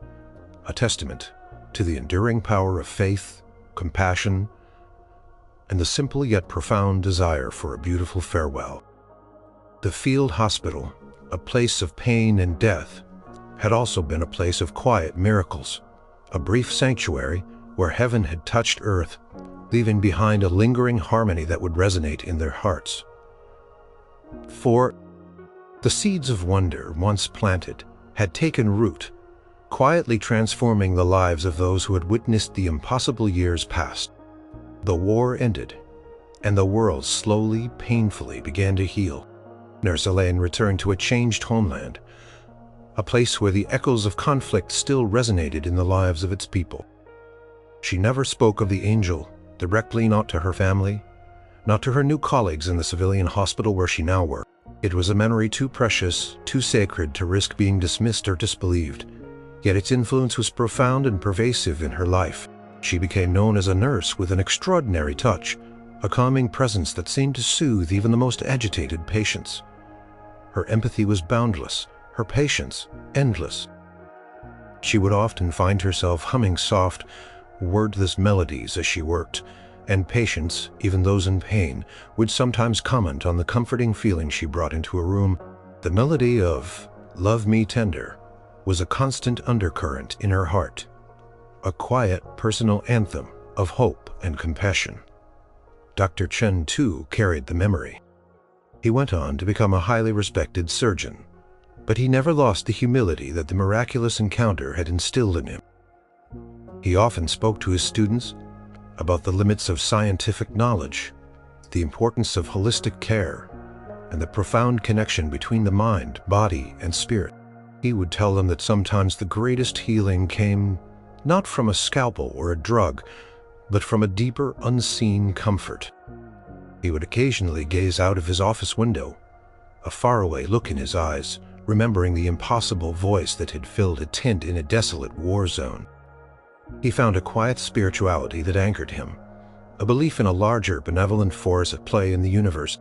a testament to the enduring power of faith, compassion, and the simple yet profound desire for a beautiful farewell. The field hospital, a place of pain and death, had also been a place of quiet miracles, a brief sanctuary where heaven had touched earth, leaving behind a lingering harmony that would resonate in their hearts. For the seeds of wonder once planted had taken root, quietly transforming the lives of those who had witnessed the impossible years past. The war ended, and the world slowly, painfully began to heal. Nurse Elaine returned to a changed homeland, a place where the echoes of conflict still resonated in the lives of its people. She never spoke of the angel directly, not to her family, not to her new colleagues in the civilian hospital where she now worked. It was a memory too precious, too sacred to risk being dismissed or disbelieved. Yet its influence was profound and pervasive in her life. She became known as a nurse with an extraordinary touch, a calming presence that seemed to soothe even the most agitated patients. Her empathy was boundless, her patience endless. She would often find herself humming soft, wordless melodies as she worked, and patients, even those in pain, would sometimes comment on the comforting feeling she brought into a room. The melody of "Love Me Tender" was a constant undercurrent in her heart, a quiet personal anthem of hope and compassion. Dr. Chen, too, carried the memory. He went on to become a highly respected surgeon, but he never lost the humility that the miraculous encounter had instilled in him. He often spoke to his students about the limits of scientific knowledge, the importance of holistic care, and the profound connection between the mind, body, and spirit. He would tell them that sometimes the greatest healing came not from a scalpel or a drug, but from a deeper, unseen comfort. He would occasionally gaze out of his office window, a faraway look in his eyes, remembering the impossible voice that had filled a tent in a desolate war zone. He found a quiet spirituality that anchored him, a belief in a larger, benevolent force at play in the universe.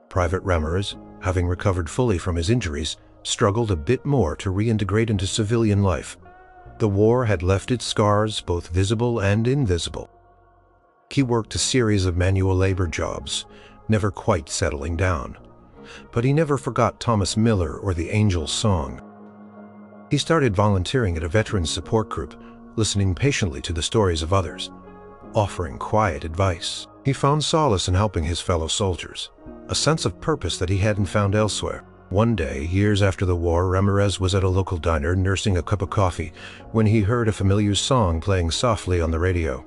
Private Ramirez, having recovered fully from his injuries, struggled a bit more to reintegrate into civilian life. The war had left its scars both visible and invisible. He worked a series of manual labor jobs, never quite settling down. But he never forgot Thomas Miller or the Angel's Song. He started volunteering at a veterans support group, listening patiently to the stories of others, offering quiet advice. He found solace in helping his fellow soldiers, a sense of purpose that he hadn't found elsewhere. One day, years after the war, Ramirez was at a local diner nursing a cup of coffee when he heard a familiar song playing softly on the radio.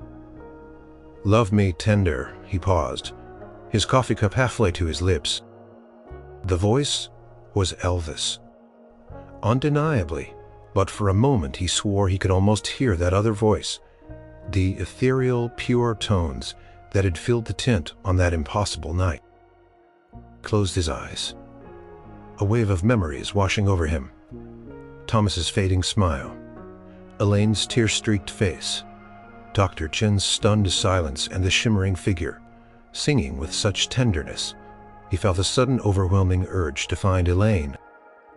"Love Me Tender," he paused, his coffee cup halfway to his lips. The voice was Elvis. Undeniably, but for a moment he swore he could almost hear that other voice, the ethereal, pure tones that had filled the tent on that impossible night. He closed his eyes. A wave of memories washing over him. Thomas's fading smile, Elaine's tear-streaked face, Dr. Chen's stunned silence, and the shimmering figure, singing with such tenderness. He felt a sudden overwhelming urge to find Elaine.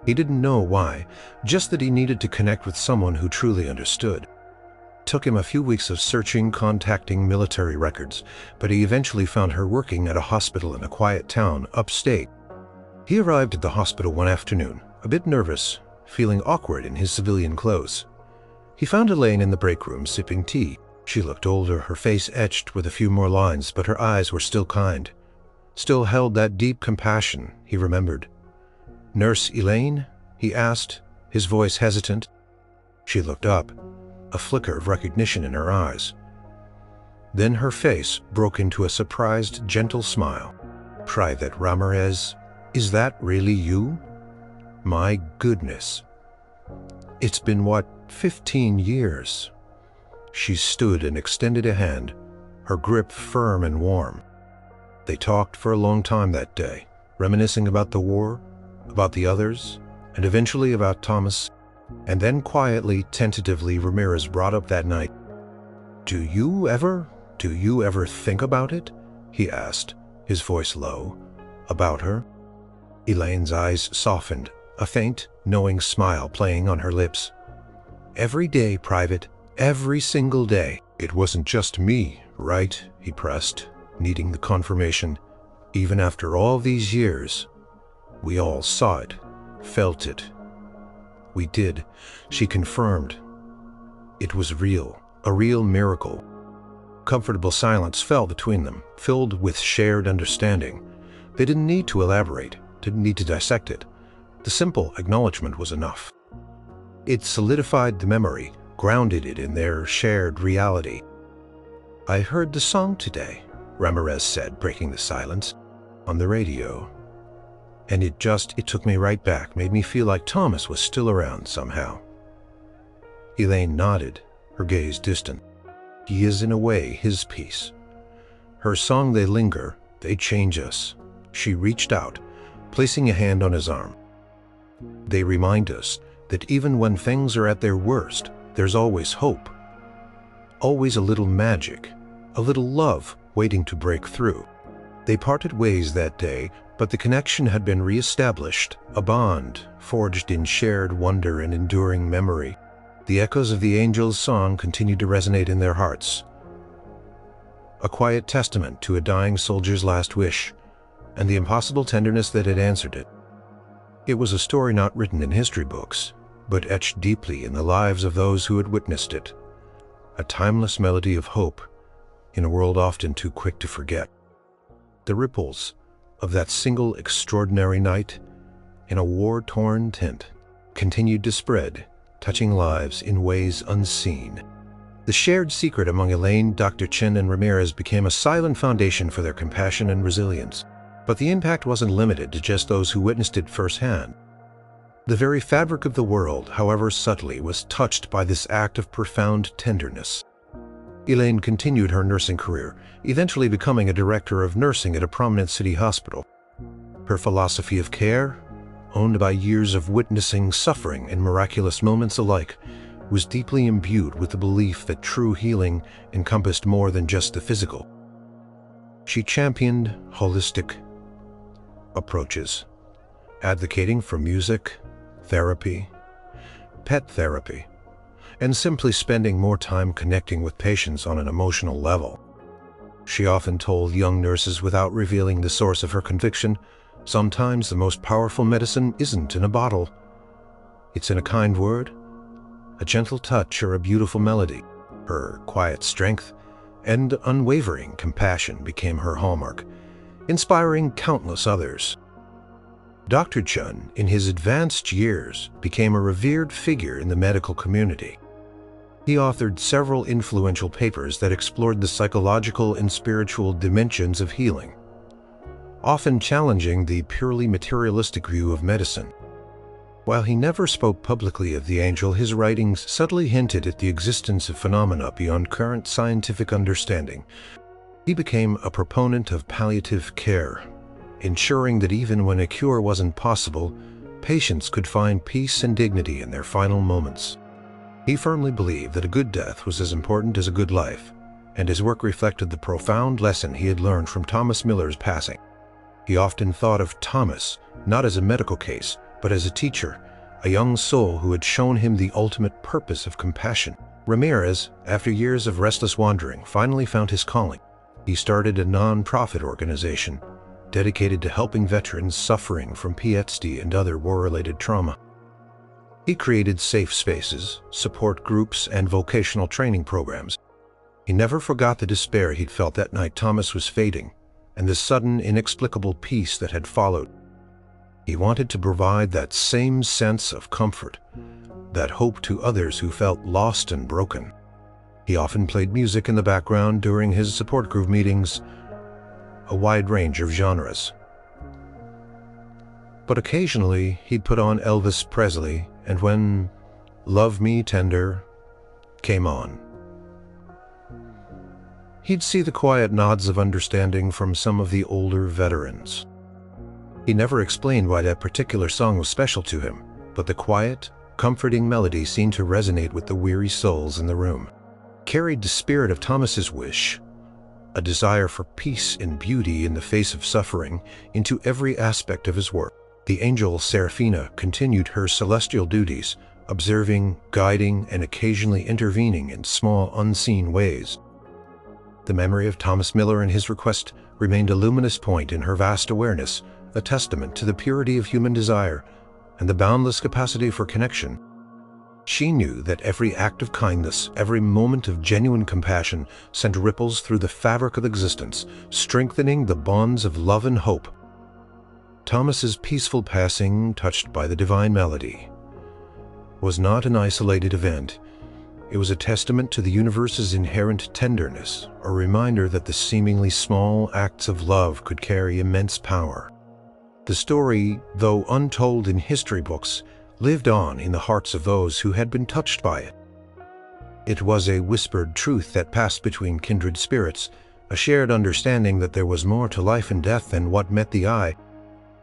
He didn't know why, just that he needed to connect with someone who truly understood. It took him a few weeks of searching, contacting military records, but he eventually found her working at a hospital in a quiet town upstate. He arrived at the hospital one afternoon, a bit nervous, feeling awkward in his civilian clothes. He found Elaine in the break room sipping tea. She looked older, her face etched with a few more lines, but her eyes were still kind. Still held that deep compassion, he remembered. "Nurse Elaine?" he asked, his voice hesitant. She looked up, a flicker of recognition in her eyes. Then her face broke into a surprised, gentle smile. "Private Ramirez, is that really you? My goodness. It's been, 15 years?" She stood and extended a hand, her grip firm and warm. They talked for a long time that day, reminiscing about the war, about the others, and eventually about Thomas. And then quietly, tentatively, Ramirez brought up that night. Do you ever think about it?" he asked, his voice low. "About her?" Elaine's eyes softened, a faint, knowing smile playing on her lips. "Every day, Private, every single day." "It wasn't just me, right?" he pressed, needing the confirmation. "Even after all these years, we all saw it, felt it." "We did," she confirmed. It was real, a real miracle. Comfortable silence fell between them, filled with shared understanding. They didn't need to elaborate, didn't need to dissect it. The simple acknowledgement was enough. It solidified the memory, grounded it in their shared reality. "I heard the song today," Ramirez said, breaking the silence, "on the radio. And it took me right back, made me feel like Thomas was still around somehow." Elaine nodded, her gaze distant. "He is in a way his piece. Her song, they linger, they change us." She reached out, placing a hand on his arm. "They remind us that even when things are at their worst, there's always hope. Always a little magic, a little love waiting to break through." They parted ways that day, but the connection had been re-established, a bond forged in shared wonder and enduring memory. The echoes of the angel's song continued to resonate in their hearts, a quiet testament to a dying soldier's last wish, and the impossible tenderness that had answered it. It was a story not written in history books, but etched deeply in the lives of those who had witnessed it, a timeless melody of hope in a world often too quick to forget. The ripples of that single extraordinary night in a war-torn tent continued to spread, touching lives in ways unseen. The shared secret among Elaine, Dr. Chen, and Ramirez became a silent foundation for their compassion and resilience. But the impact wasn't limited to just those who witnessed it firsthand. The very fabric of the world, however subtly, was touched by this act of profound tenderness. Elaine continued her nursing career, eventually becoming a director of nursing at a prominent city hospital. Her philosophy of care, owned by years of witnessing suffering and miraculous moments alike, was deeply imbued with the belief that true healing encompassed more than just the physical. She championed holistic approaches, advocating for music, therapy, pet therapy, and simply spending more time connecting with patients on an emotional level. She often told young nurses without revealing the source of her conviction, sometimes the most powerful medicine isn't in a bottle. It's in a kind word, a gentle touch, or a beautiful melody. Her quiet strength and unwavering compassion became her hallmark, inspiring countless others. Dr. Chen, in his advanced years, became a revered figure in the medical community. He authored several influential papers that explored the psychological and spiritual dimensions of healing, often challenging the purely materialistic view of medicine. While he never spoke publicly of the angel, his writings subtly hinted at the existence of phenomena beyond current scientific understanding. He became a proponent of palliative care, ensuring that even when a cure wasn't possible, patients could find peace and dignity in their final moments. He firmly believed that a good death was as important as a good life, and his work reflected the profound lesson he had learned from Thomas Miller's passing. He often thought of Thomas not as a medical case, but as a teacher, a young soul who had shown him the ultimate purpose of compassion. Ramirez, after years of restless wandering, finally found his calling. He started a non-profit organization dedicated to helping veterans suffering from PTSD and other war-related trauma. He created safe spaces, support groups, and vocational training programs. He never forgot the despair he'd felt that night Thomas was fading, and the sudden, inexplicable peace that had followed. He wanted to provide that same sense of comfort, that hope to others who felt lost and broken. He often played music in the background during his support group meetings, a wide range of genres. But occasionally he'd put on Elvis Presley, and when Love Me Tender came on, he'd see the quiet nods of understanding from some of the older veterans. He never explained why that particular song was special to him, but the quiet, comforting melody seemed to resonate with the weary souls in the room. Carried the spirit of Thomas's wish, a desire for peace and beauty in the face of suffering, into every aspect of his work. The angel Seraphina continued her celestial duties, observing, guiding, and occasionally intervening in small, unseen ways. The memory of Thomas Miller and his request remained a luminous point in her vast awareness, a testament to the purity of human desire and the boundless capacity for connection. She knew that every act of kindness, every moment of genuine compassion sent ripples through the fabric of existence, strengthening the bonds of love and hope. Thomas's peaceful passing, touched by the divine melody, was not an isolated event. It was a testament to the universe's inherent tenderness, a reminder that the seemingly small acts of love could carry immense power. The story, though untold in history books, lived on in the hearts of those who had been touched by it. It was a whispered truth that passed between kindred spirits, a shared understanding that there was more to life and death than what met the eye.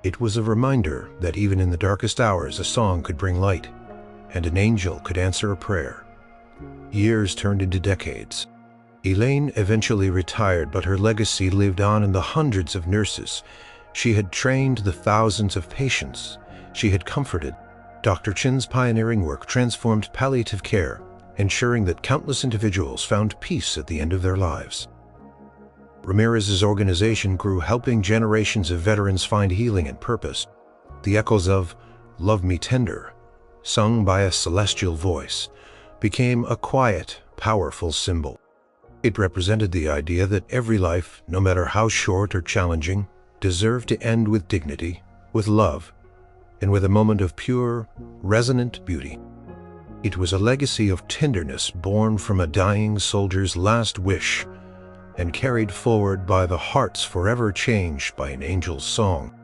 It was a reminder that even in the darkest hours a song could bring light, and an angel could answer a prayer. Years turned into decades. Elaine eventually retired, but her legacy lived on in the hundreds of nurses. She had trained the thousands of patients she had comforted. Dr. Chen's pioneering work transformed palliative care, ensuring that countless individuals found peace at the end of their lives. Ramirez's organization grew, helping generations of veterans find healing and purpose. The echoes of Love Me Tender, sung by a celestial voice, became a quiet, powerful symbol. It represented the idea that every life, no matter how short or challenging, deserved to end with dignity, with love, and with a moment of pure, resonant beauty. It was a legacy of tenderness born from a dying soldier's last wish and carried forward by the hearts forever changed by an angel's song.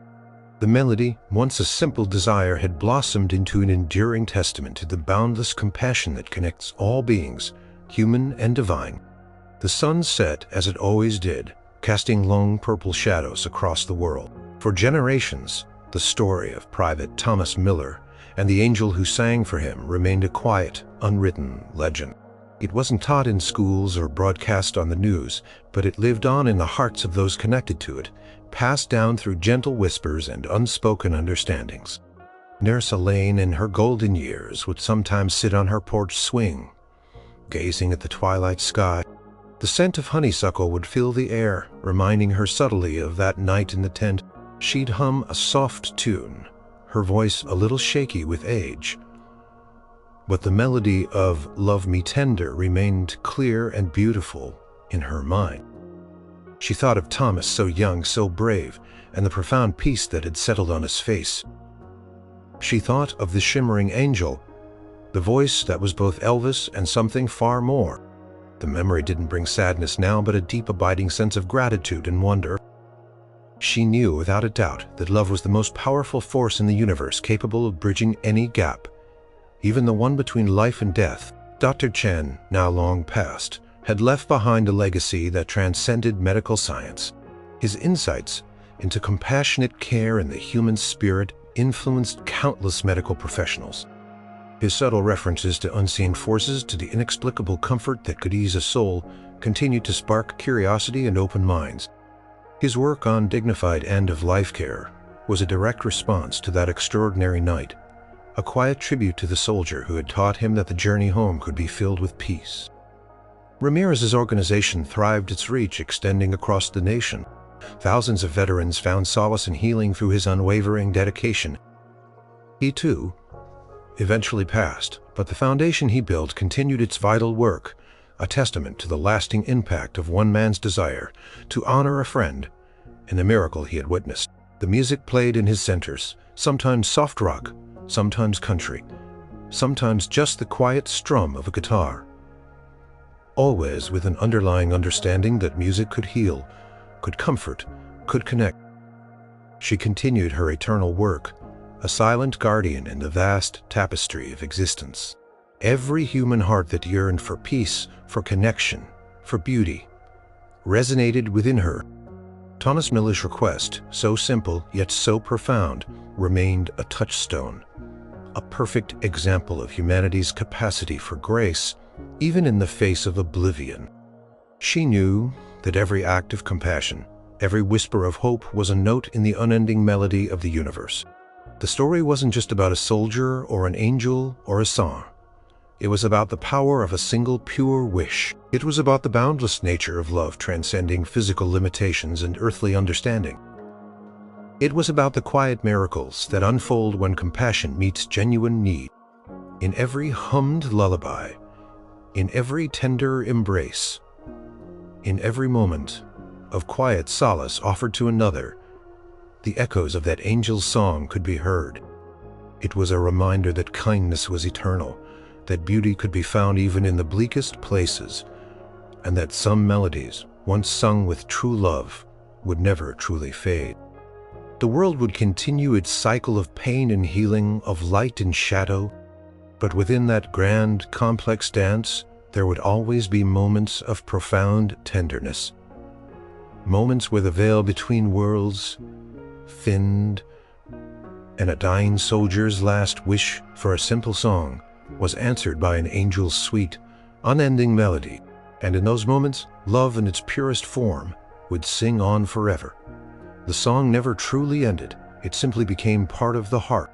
The melody, once a simple desire, had blossomed into an enduring testament to the boundless compassion that connects all beings, human and divine. The sun set, as it always did, casting long purple shadows across the world. For generations, the story of Private Thomas Miller and the angel who sang for him remained a quiet, unwritten legend. It wasn't taught in schools or broadcast on the news, but it lived on in the hearts of those connected to it, passed down through gentle whispers and unspoken understandings. Nurse Elaine, in her golden years, would sometimes sit on her porch swing, gazing at the twilight sky. The scent of honeysuckle would fill the air, reminding her subtly of that night in the tent. She'd hum a soft tune, her voice a little shaky with age. But the melody of Love Me Tender remained clear and beautiful in her mind. She thought of Thomas, so young, so brave, and the profound peace that had settled on his face. She thought of the shimmering angel, the voice that was both Elvis and something far more. The memory didn't bring sadness now, but a deep, abiding sense of gratitude and wonder. She knew without a doubt that love was the most powerful force in the universe, capable of bridging any gap, even the one between life and death. Dr. Chen, now long past, had left behind a legacy that transcended medical science. His insights into compassionate care and the human spirit influenced countless medical professionals. His subtle references to unseen forces, to the inexplicable comfort that could ease a soul, continued to spark curiosity and open minds. His work on dignified end-of-life care was a direct response to that extraordinary night, a quiet tribute to the soldier who had taught him that the journey home could be filled with peace. Ramirez's organization thrived, its reach extending across the nation. Thousands of veterans found solace and healing through his unwavering dedication. He, too, eventually passed, but the foundation he built continued its vital work, a testament to the lasting impact of one man's desire to honor a friend and the miracle he had witnessed. The music played in his centers, sometimes soft rock, sometimes country, sometimes just the quiet strum of a guitar. Always with an underlying understanding that music could heal, could comfort, could connect. She continued her eternal work, a silent guardian in the vast tapestry of existence. Every human heart that yearned for peace, for connection, for beauty, resonated within her. Thomas Miller's request, so simple yet so profound, remained a touchstone, a perfect example of humanity's capacity for grace, even in the face of oblivion. She knew that every act of compassion, every whisper of hope was a note in the unending melody of the universe. The story wasn't just about a soldier or an angel or a song. It was about the power of a single pure wish. It was about the boundless nature of love transcending physical limitations and earthly understanding. It was about the quiet miracles that unfold when compassion meets genuine need. In every hummed lullaby, in every tender embrace, in every moment of quiet solace offered to another, the echoes of that angel's song could be heard. It was a reminder that kindness was eternal, that beauty could be found even in the bleakest places, and that some melodies, once sung with true love, would never truly fade. The world would continue its cycle of pain and healing, of light and shadow, but within that grand, complex dance, there would always be moments of profound tenderness. Moments where the veil between worlds thinned, and a dying soldier's last wish for a simple song was answered by an angel's sweet, unending melody. And in those moments, love in its purest form would sing on forever. The song never truly ended. It simply became part of the heart